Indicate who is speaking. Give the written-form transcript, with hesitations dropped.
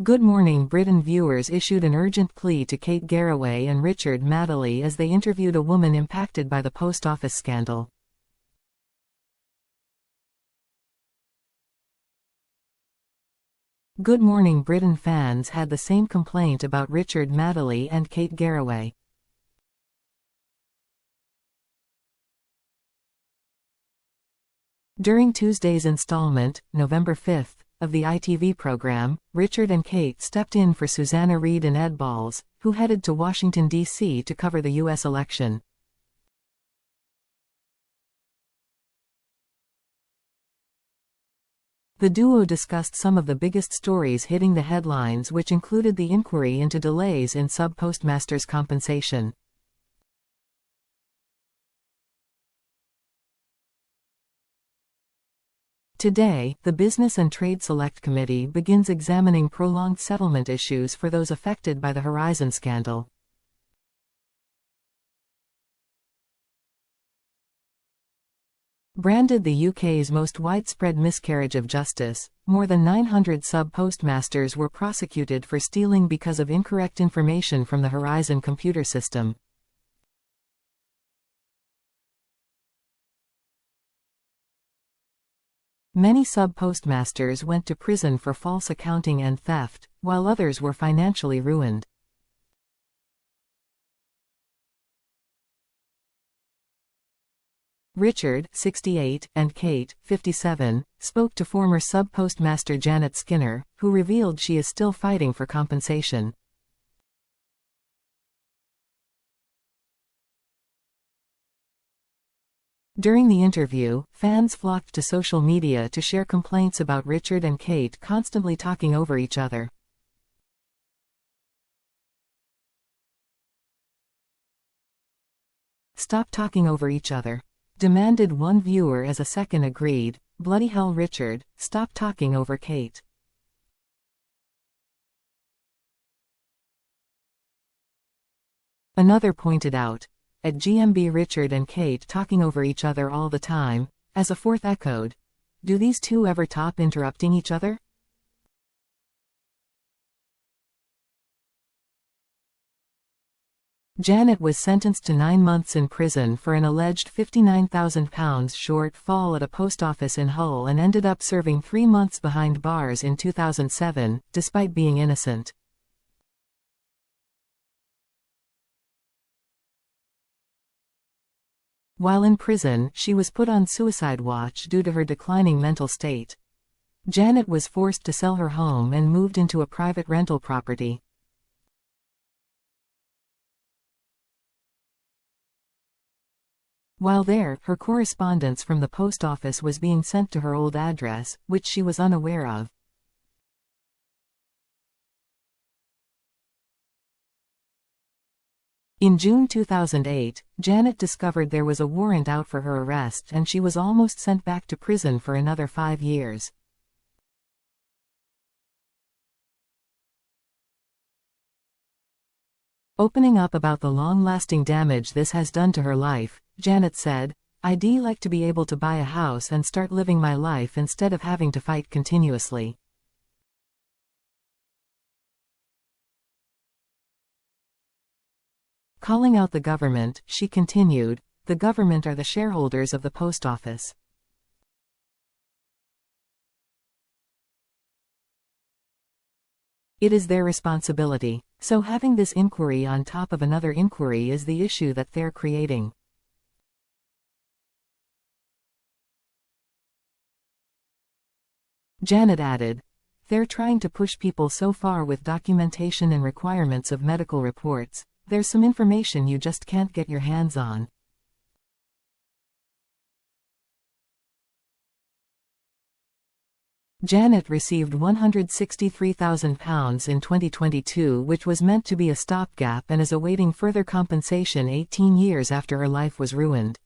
Speaker 1: Good Morning Britain viewers issued an urgent plea to Kate Garraway and Richard Madeley as they interviewed a woman impacted by the post office scandal. Good Morning Britain fans had the same complaint about Richard Madeley and Kate Garraway. During Tuesday's installment, November 5th, of the ITV program, Richard and Kate stepped in for Susanna Reid and Ed Balls, who headed to Washington, D.C. to cover the U.S. election. The duo discussed some of the biggest stories hitting the headlines, which included the inquiry into delays in sub-postmasters' compensation. Today, the Business and Trade Select Committee begins examining prolonged settlement issues for those affected by the Horizon scandal. Branded the UK's most widespread miscarriage of justice, more than 900 sub-postmasters were prosecuted for stealing because of incorrect information from the Horizon computer system. Many sub-postmasters went to prison for false accounting and theft, while others were financially ruined. Richard, 68, and Kate, 57, spoke to former sub-postmaster Janet Skinner, who revealed she is still fighting for compensation. During the interview, fans flocked to social media to share complaints about Richard and Kate constantly talking over each other. "Stop talking over each other," demanded one viewer as a second agreed, "Bloody hell, Richard, stop talking over Kate." Another pointed out, "At GMB, Richard and Kate talking over each other all the time," as a fourth echoed, "Do these two ever stop interrupting each other?" Janet was sentenced to 9 months in prison for an alleged £59,000 shortfall at a post office in Hull and ended up serving 3 months behind bars in 2007, despite being innocent. While in prison, she was put on suicide watch due to her declining mental state. Janet was forced to sell her home and moved into a private rental property. While there, her correspondence from the post office was being sent to her old address, which she was unaware of. In June 2008, Janet discovered there was a warrant out for her arrest and she was almost sent back to prison for another 5 years. Opening up about the long-lasting damage this has done to her life, Janet said, "I'd like to be able to buy a house and start living my life instead of having to fight continuously." Calling out the government, she continued, "The government are the shareholders of the post office. It is their responsibility. So having this inquiry on top of another inquiry is the issue that they're creating." Janet added, "They're trying to push people so far with documentation and requirements of medical reports. There's some information you just can't get your hands on." Janet received £163,000 in 2022, which was meant to be a stopgap, and is awaiting further compensation 18 years after her life was ruined.